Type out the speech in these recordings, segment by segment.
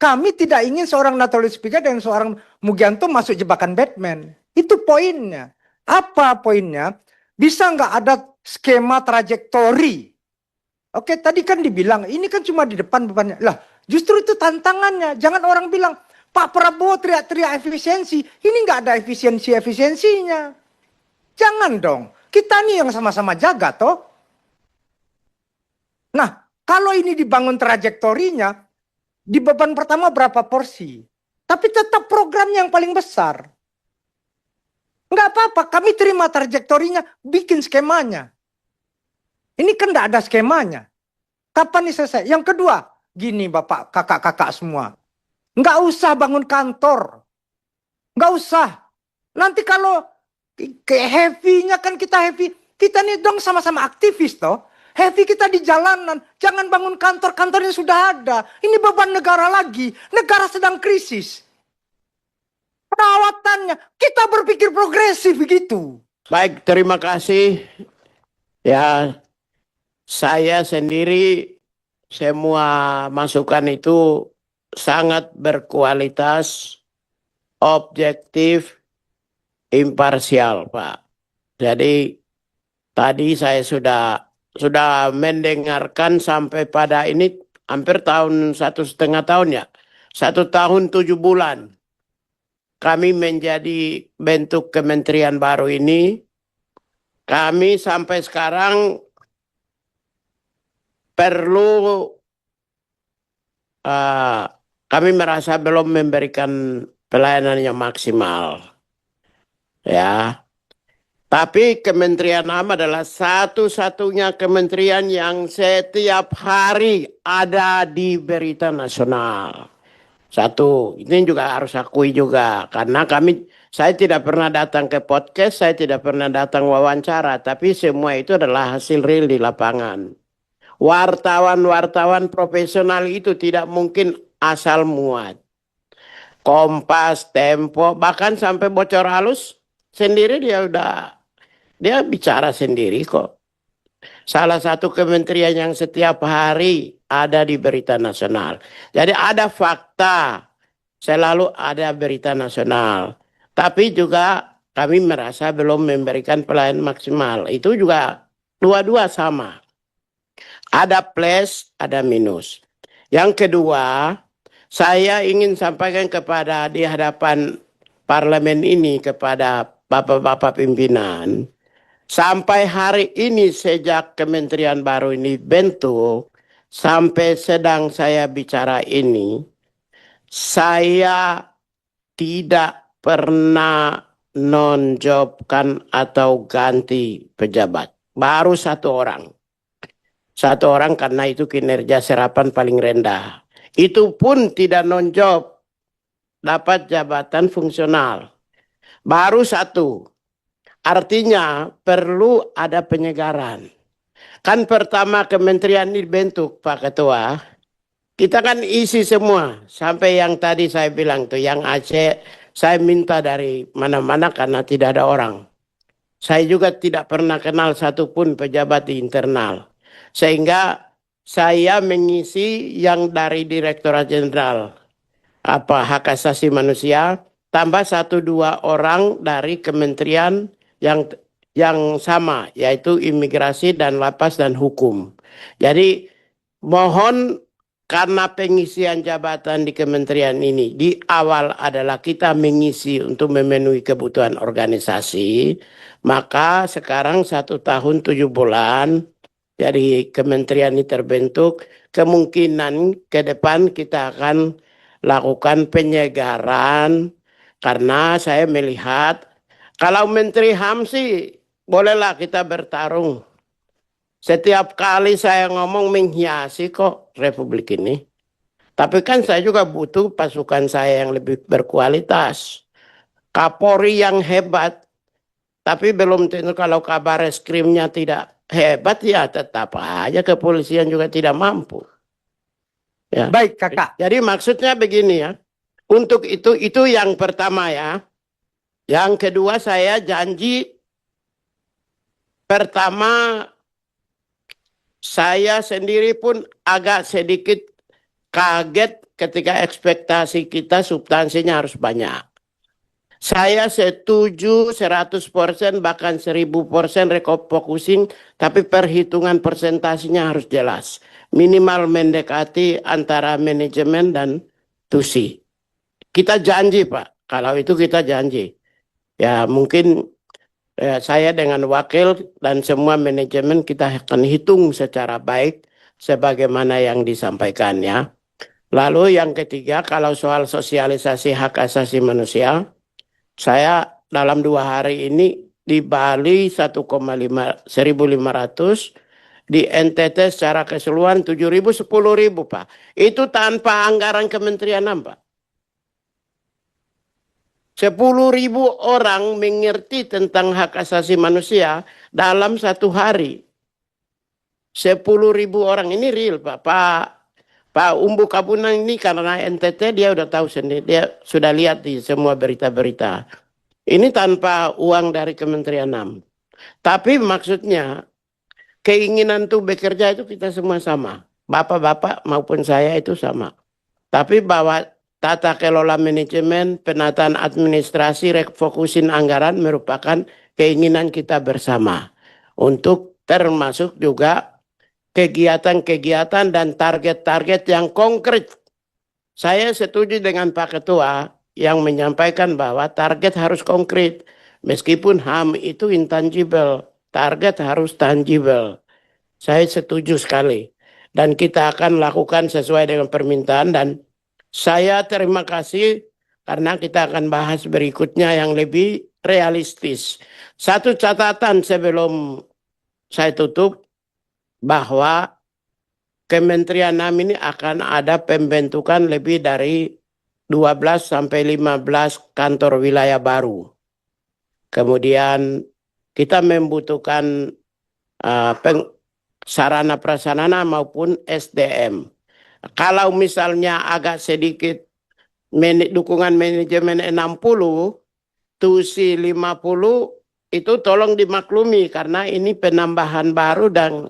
Kami tidak ingin seorang Natalius Pigai dan seorang Mugianto masuk jebakan Batman. Itu poinnya. Apa poinnya? Bisa nggak ada skema trajektori? Oke, tadi kan dibilang, ini kan cuma di depan-depannya. Lah, justru itu tantangannya. Jangan orang bilang, Pak Prabowo teriak-teriak efisiensi. Ini nggak ada efisiensinya. Jangan dong. Kita nih yang sama-sama jaga, toh. Nah, kalau ini dibangun trajektorinya, di beban pertama berapa porsi? Tapi tetap programnya yang paling besar. Nggak apa-apa, kami terima trajektorinya, bikin skemanya. Ini kan nggak ada skemanya. Kapan nih selesai? Yang kedua, gini Bapak, kakak-kakak semua. Nggak usah bangun kantor. Nggak usah. Nanti kalau heavy-nya kan kita heavy. Kita nih dong sama-sama aktivis toh. Heavy kita di jalanan. Jangan bangun kantor-kantornya sudah ada. Ini beban negara lagi. Negara sedang krisis. Perawatannya. Kita berpikir progresif begitu. Baik, terima kasih. Ya, saya sendiri semua masukan itu sangat berkualitas, objektif, imparsial, Pak. Jadi tadi saya sudah mendengarkan sampai pada ini hampir 1,5 tahun ya. 1 tahun 7 bulan. Kami menjadi bentuk kementerian baru ini. Kami sampai sekarang perlu kami merasa belum memberikan pelayanan yang maksimal. Ya. Tapi Kementerian HAM adalah satu-satunya kementerian yang setiap hari ada di berita nasional. Satu, ini juga harus akui juga. Karena saya tidak pernah datang ke podcast, saya tidak pernah datang wawancara. Tapi semua itu adalah hasil real di lapangan. Wartawan-wartawan profesional itu tidak mungkin asal muat. Kompas, Tempo, bahkan sampai Bocor Halus sendiri dia bicara sendiri kok. Salah satu kementerian yang setiap hari ada di berita nasional. Jadi ada fakta, selalu ada berita nasional. Tapi juga kami merasa belum memberikan pelayanan maksimal. Itu juga dua-dua sama. Ada plus, ada minus. Yang kedua, saya ingin sampaikan di hadapan parlemen ini kepada bapak-bapak pimpinan. Sampai hari ini sejak kementerian baru ini bentuk, sampai sedang saya bicara ini, saya tidak pernah nonjobkan atau ganti pejabat. Baru satu orang. Satu orang karena itu kinerja serapan paling rendah. Itu pun tidak nonjob, dapat jabatan fungsional. Baru satu. Artinya perlu ada penyegaran. Kan pertama kementerian ini dibentuk Pak Ketua. Kita kan isi semua. Sampai yang tadi saya bilang tuh. Yang Aceh saya minta dari mana-mana karena tidak ada orang. Saya juga tidak pernah kenal satupun pejabat di internal. Sehingga saya mengisi yang dari Direktorat Jenderal Hak Asasi Manusia. Tambah 1-2 orang dari kementerian yang sama, yaitu imigrasi dan lapas dan hukum. Jadi mohon karena pengisian jabatan di kementerian ini di awal adalah kita mengisi untuk memenuhi kebutuhan organisasi, maka sekarang 1 tahun 7 bulan jadi kementerian ini terbentuk, kemungkinan ke depan kita akan lakukan penyegaran karena saya melihat kalau Menteri HAM sih bolehlah kita bertarung. Setiap kali saya ngomong menghiasi kok Republik ini. Tapi kan saya juga butuh pasukan saya yang lebih berkualitas. Kapolri yang hebat. Tapi belum tentu kalau kabar reskrimnya tidak hebat ya tetap aja kepolisian juga tidak mampu. Ya. Baik kakak. Jadi maksudnya begini ya. Untuk itu yang pertama ya. Yang kedua saya janji pertama saya sendiri pun agak sedikit kaget ketika ekspektasi kita substansinya harus banyak. Saya setuju 100% bahkan 1000% refocusing, tapi perhitungan persentasinya harus jelas. Minimal mendekati antara manajemen dan tusi. Kita janji Pak, kalau itu kita janji. Ya mungkin saya dengan wakil dan semua manajemen kita akan hitung secara baik sebagaimana yang disampaikan ya. Lalu yang ketiga, kalau soal sosialisasi hak asasi manusia, saya dalam 2 hari ini di Bali 1,5 1.500, di NTT secara keseluruhan 7.000 10.000 Pak. Itu tanpa anggaran Kementerian Pak. 10.000 orang mengerti tentang hak asasi manusia dalam 1 hari. 10.000 orang ini real Pak. Pak Umbu Kabunan ini karena NTT dia udah tahu sendiri, dia sudah lihat di semua berita-berita. Ini tanpa uang dari Kementerian HAM. Tapi maksudnya keinginan tuh bekerja itu kita semua sama. Bapak-bapak maupun saya itu sama. Tapi bahwa tata kelola manajemen, penataan administrasi, refokusin anggaran merupakan keinginan kita bersama. Untuk termasuk juga kegiatan-kegiatan dan target-target yang konkret. Saya setuju dengan Pak Ketua yang menyampaikan bahwa target harus konkret. Meskipun HAM itu intangible, target harus tangible. Saya setuju sekali. Dan kita akan lakukan sesuai dengan permintaan dan saya terima kasih karena kita akan bahas berikutnya yang lebih realistis. Satu catatan sebelum saya tutup, bahwa Kementerian HAM ini akan ada pembentukan lebih dari 12 sampai 15 kantor wilayah baru. Kemudian kita membutuhkan sarana prasarana maupun SDM. Kalau misalnya agak sedikit dukungan manajemen 60, tusi 50, itu tolong dimaklumi karena ini penambahan baru dan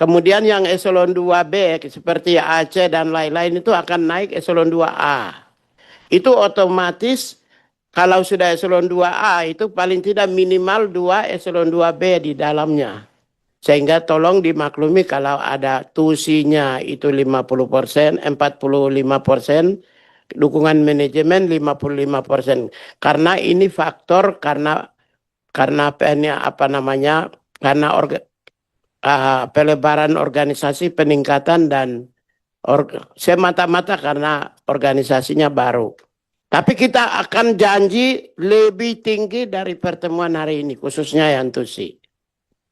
kemudian yang eselon 2B seperti Aceh dan lain-lain itu akan naik eselon 2A. Itu otomatis kalau sudah eselon 2A itu paling tidak minimal 2 eselon 2B di dalamnya. Sehingga tolong dimaklumi kalau ada tusinya itu 50%, 45%, dukungan manajemen 55%. Karena ini faktor karena pelebaran organisasi, peningkatan dan semata-mata karena organisasinya baru. Tapi kita akan janji lebih tinggi dari pertemuan hari ini, khususnya yang tusi.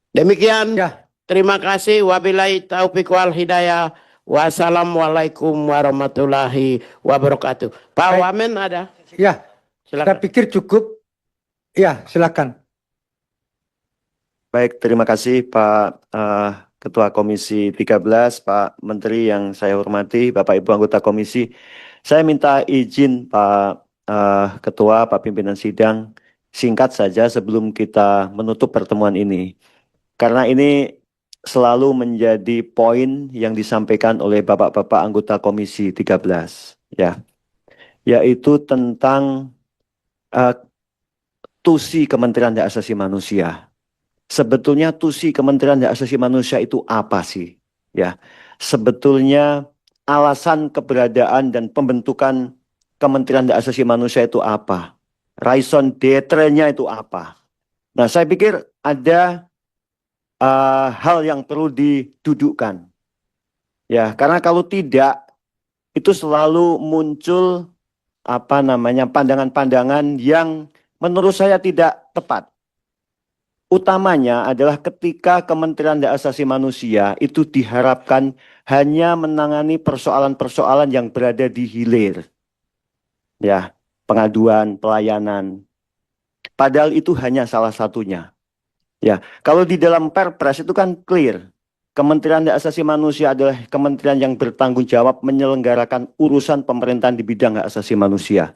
Demikian, Ya. terima kasih. Wabillahi taufiq wal hidayah. Wassalamualaikum warahmatullahi wabarakatuh. Pak Baik. Wamen ada? Ya, saya Silakan. pikir cukup. Ya, silakan. Baik, terima kasih Pak Ketua Komisi 13, Pak Menteri yang saya hormati, Bapak Ibu anggota komisi. Saya minta izin Pak Ketua, Pak Pimpinan Sidang, singkat saja sebelum kita menutup pertemuan ini. Karena ini selalu menjadi poin yang disampaikan oleh Bapak-Bapak anggota Komisi 13, ya, yaitu tentang tusi Kementerian Hak Asasi Manusia. Sebetulnya tusi Kementerian Hak Asasi Manusia itu apa sih? Ya, sebetulnya alasan keberadaan dan pembentukan Kementerian Hak Asasi Manusia itu apa? Raison d'être-nya itu apa? Nah, saya pikir ada hal yang perlu didudukkan. Ya, karena kalau tidak, itu selalu muncul pandangan-pandangan yang menurut saya tidak tepat. Utamanya adalah ketika Kementerian Hak Asasi Manusia itu diharapkan hanya menangani persoalan-persoalan yang berada di hilir. Ya, pengaduan, pelayanan. Padahal itu hanya salah satunya. Ya, kalau di dalam Perpres itu kan clear. Kementerian Hak Asasi Manusia adalah kementerian yang bertanggung jawab menyelenggarakan urusan pemerintahan di bidang hak asasi manusia.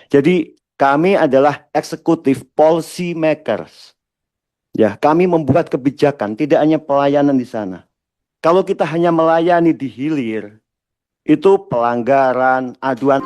Jadi kami adalah executive policy makers. Ya, kami membuat kebijakan, tidak hanya pelayanan di sana. Kalau kita hanya melayani di hilir, itu pelanggaran, aduan